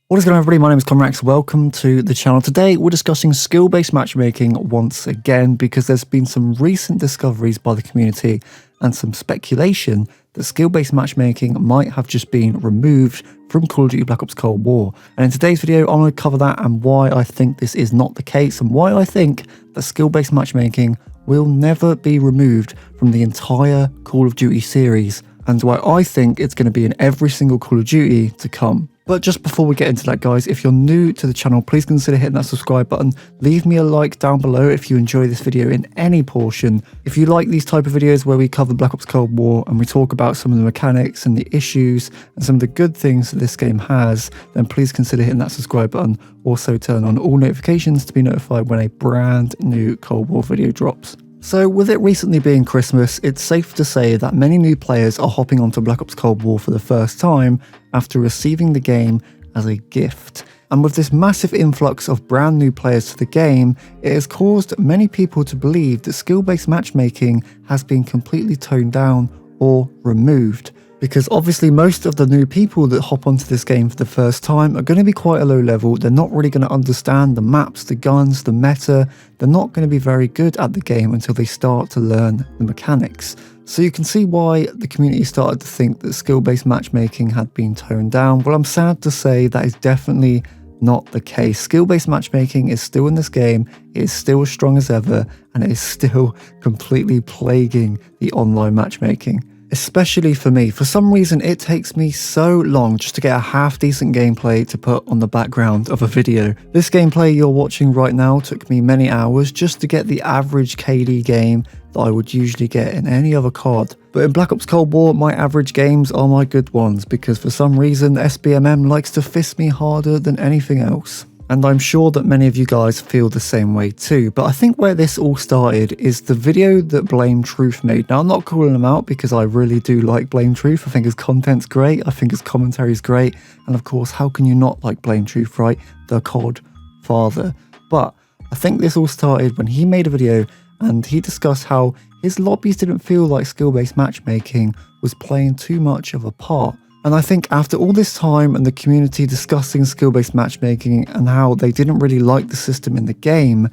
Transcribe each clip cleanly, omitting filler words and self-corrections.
What is going on, everybody? My name is Conrax. Welcome to the channel. Today we're discussing skill-based matchmaking once again because there's been some recent discoveries by the community and some speculation that skill-based matchmaking might have just been removed from Call of Duty Black Ops Cold War. And in today's video, I'm going to cover that and why I think this is not the case and why I think that skill-based matchmaking will never be removed from the entire Call of Duty series, and why I think it's going to be in every single Call of Duty to come. But just before we get into that, guys, if you're new to the channel, please consider hitting that subscribe button. Leave me a like down below if you enjoy this video in any portion. If you like these type of videos where we cover Black Ops Cold War and we talk about some of the mechanics and the issues and some of the good things that this game has, then please consider hitting that subscribe button. Also turn on all notifications to be notified when a brand new Cold War video drops. So with it recently being Christmas, it's safe to say that many new players are hopping onto Black Ops Cold War for the first time after receiving the game as a gift. And with this massive influx of brand new players to the game, it has caused many people to believe that skill-based matchmaking has been completely toned down or removed. Because obviously most of the new people that hop onto this game for the first time are going to be quite a low level. They're not really going to understand the maps, the guns, the meta. They're not going to be very good at the game until they start to learn the mechanics. So you can see why the community started to think that skill-based matchmaking had been toned down. Well, I'm sad to say that is definitely not the case. Skill-based matchmaking is still in this game, it is still as strong as ever, and it is still completely plaguing the online matchmaking. Especially for me. For some reason, it takes me so long just to get a half-decent gameplay to put on the background of a video. This gameplay you're watching right now took me many hours just to get the average KD game that I would usually get in any other COD. But in Black Ops Cold War, my average games are my good ones because for some reason, SBMM likes to fist me harder than anything else. And I'm sure that many of you guys feel the same way too. But I think where this all started is the video that Blame Truth made. Now, I'm not calling him out because I really do like Blame Truth. I think his content's great. I think his commentary is great. And of course, how can you not like Blame Truth, right? The COD father. But I think this all started when he made a video and he discussed how his lobbies didn't feel like skill-based matchmaking was playing too much of a part. And I think after all this time and the community discussing skill-based matchmaking and how they didn't really like the system in the game,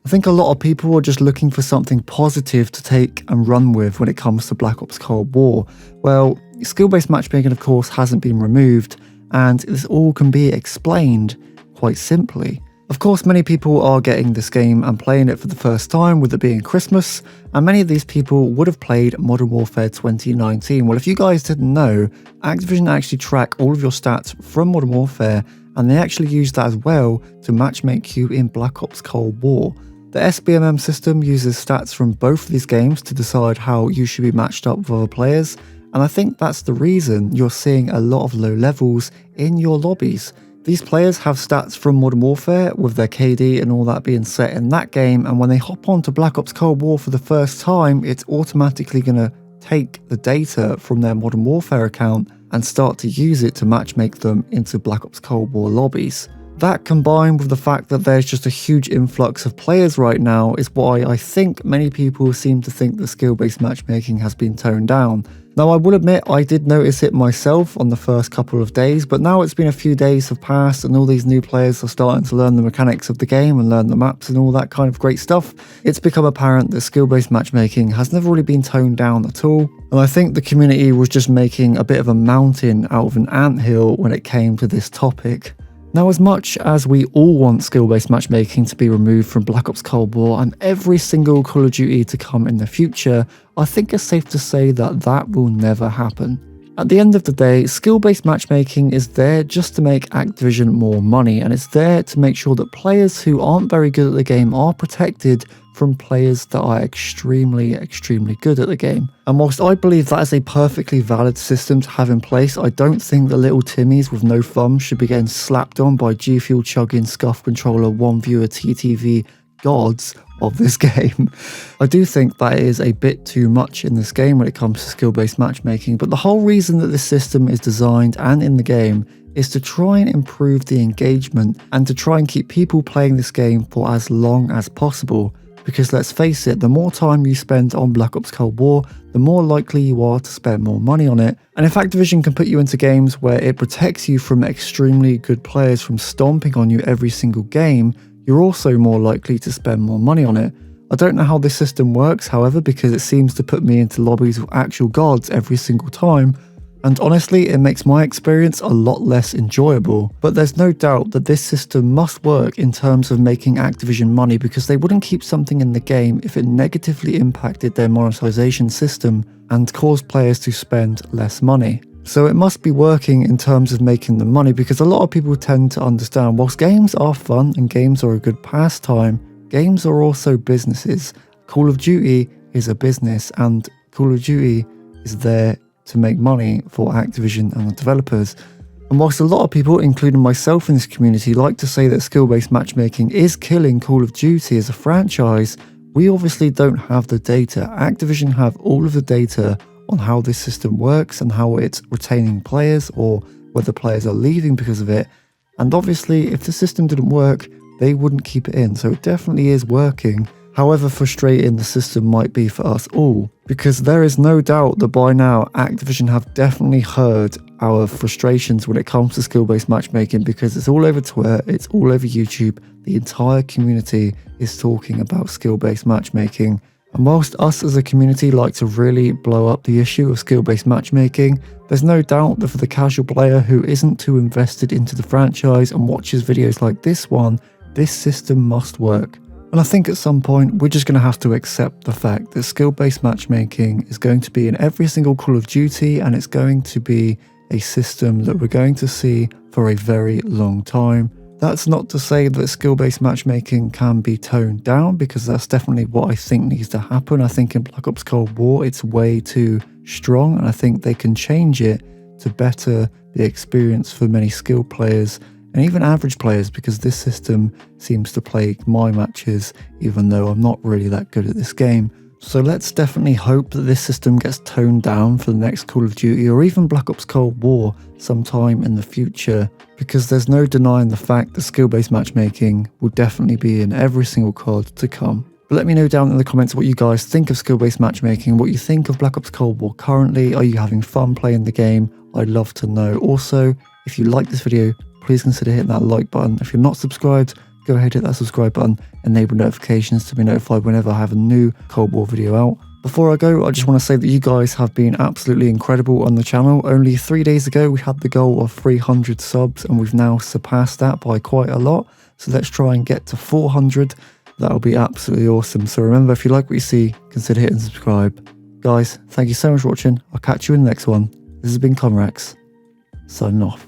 I think a lot of people were just looking for something positive to take and run with when it comes to Black Ops Cold War. Well, skill-based matchmaking of course hasn't been removed, and this all can be explained quite simply. Of course, many people are getting this game and playing it for the first time with it being Christmas, and many of these people would have played Modern Warfare 2019. Well, if you guys didn't know, Activision actually track all of your stats from Modern Warfare, and they actually use that as well to matchmake you in Black Ops Cold War. The SBMM system uses stats from both of these games to decide how you should be matched up with other players, and I think that's the reason you're seeing a lot of low levels in your lobbies. These players have stats from Modern Warfare with their KD and all that being set in that game, and when they hop onto Black Ops Cold War for the first time, it's automatically going to take the data from their Modern Warfare account and start to use it to matchmake them into Black Ops Cold War lobbies. That combined with the fact that there's just a huge influx of players right now is why I think many people seem to think that skill-based matchmaking has been toned down. Now, I will admit I did notice it myself on the first couple of days, but now it's been a few days have passed and all these new players are starting to learn the mechanics of the game and learn the maps and all that kind of great stuff. It's become apparent that skill-based matchmaking has never really been toned down at all, and I think the community was just making a bit of a mountain out of an anthill when it came to this topic. Now, as much as we all want skill-based matchmaking to be removed from Black Ops Cold War and every single Call of Duty to come in the future, I think it's safe to say that that will never happen. At the end of the day, skill-based matchmaking is there just to make Activision more money, and it's there to make sure that players who aren't very good at the game are protected from players that are extremely good at the game. And whilst I believe that is a perfectly valid system to have in place, I don't think the little Timmies with no thumbs should be getting slapped on by G Fuel chugging, scuff controller, one viewer TTV gods of this game. I do think that is a bit too much in this game when it comes to skill-based matchmaking, but the whole reason that this system is designed and in the game is to try and improve the engagement and to try and keep people playing this game for as long as possible. Because let's face it, the more time you spend on Black Ops Cold War, the more likely you are to spend more money on it. And if Activision can put you into games where it protects you from extremely good players from stomping on you every single game, you're also more likely to spend more money on it. I don't know how this system works, however, because it seems to put me into lobbies with actual gods every single time, and honestly it makes my experience a lot less enjoyable. But there's no doubt that this system must work in terms of making Activision money, because they wouldn't keep something in the game if it negatively impacted their monetization system and caused players to spend less money. So it must be working in terms of making the money, because a lot of people tend to understand whilst games are fun and games are a good pastime, games are also businesses. Call of Duty is a business, and Call of Duty is there to make money for Activision and the developers. And whilst a lot of people, including myself in this community, like to say that skill-based matchmaking is killing Call of Duty as a franchise, we obviously don't have the data. Activision have all of the data on how this system works and how it's retaining players, or whether players are leaving because of it. And obviously, if the system didn't work, they wouldn't keep it in. So it definitely is working. However frustrating the system might be for us all, because there is no doubt that by now Activision have definitely heard our frustrations when it comes to skill-based matchmaking, because it's all over Twitter, it's all over YouTube, the entire community is talking about skill-based matchmaking. And whilst us as a community like to really blow up the issue of skill-based matchmaking, there's no doubt that for the casual player who isn't too invested into the franchise and watches videos like this one, this system must work. And I think at some point we're just going to have to accept the fact that skill-based matchmaking is going to be in every single Call of Duty, and it's going to be a system that we're going to see for a very long time. That's not to say that skill-based matchmaking can be toned down, because that's definitely what I think needs to happen. I think in Black Ops Cold War it's way too strong, and I think they can change it to better the experience for many skilled players and even average players, because this system seems to plague my matches even though I'm not really that good at this game. So let's definitely hope that this system gets toned down for the next Call of Duty or even Black Ops Cold War sometime in the future, because there's no denying the fact that skill-based matchmaking will definitely be in every single COD to come. But let me know down in the comments what you guys think of skill-based matchmaking, what you think of Black Ops Cold War currently. Are you having fun playing the game? I'd love to know. Also, if you like this video, please consider hitting that like button. If you're not subscribed, go ahead, hit that subscribe button, enable notifications to be notified whenever I have a new Cold War video out. Before I go, I just want to say that you guys have been absolutely incredible on the channel. Only 3 days ago, we had the goal of 300 subs, and we've now surpassed that by quite a lot. So let's try and get to 400. That'll be absolutely awesome. So remember, if you like what you see, consider hitting subscribe. Guys, thank you so much for watching. I'll catch you in the next one. This has been Conrax, signing off.